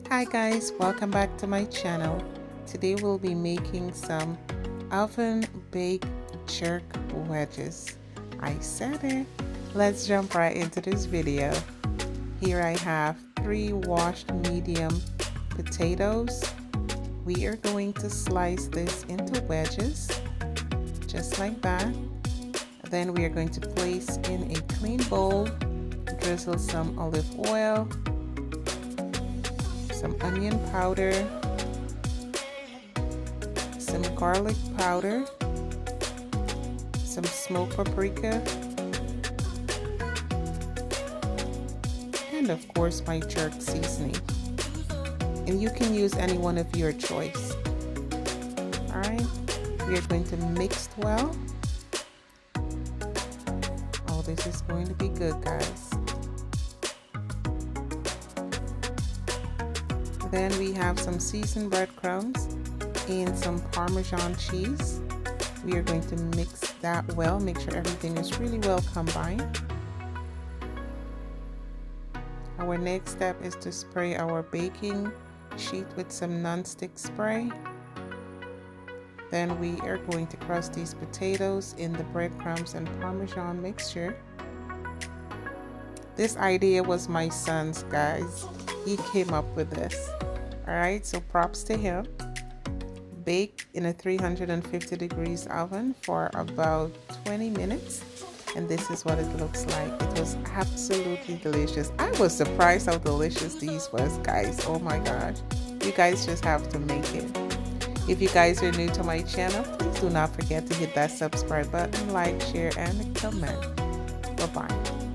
Hi guys, welcome back to my channel. Today we'll be making some oven baked jerk wedges. I said it. Let's jump right into this video. Here I have 3 washed medium potatoes. We are going to slice this into wedges, just like that. Then we are going to place in a clean bowl, drizzle some olive oil, some onion powder, some garlic powder, some smoked paprika, and of course my jerk seasoning. And you can use any one of your choice. Alright, we are going to mix well. Oh, this is going to be good, guys. Then we have some seasoned breadcrumbs and some Parmesan cheese. We are going to mix that well, make sure everything is really well combined. Our next step is to spray our baking sheet with some non-stick spray. Then we are going to crust these potatoes in the breadcrumbs and Parmesan mixture. This idea was my son's, guys. He came up with this. Alright, so props to him. Bake in a 350 degrees oven for about 20 minutes. And this is what it looks like. It was absolutely delicious. I was surprised how delicious these was, guys. Oh my gosh. You guys just have to make it. If you guys are new to my channel, please do not forget to hit that subscribe button, like, share, and comment. Bye-bye.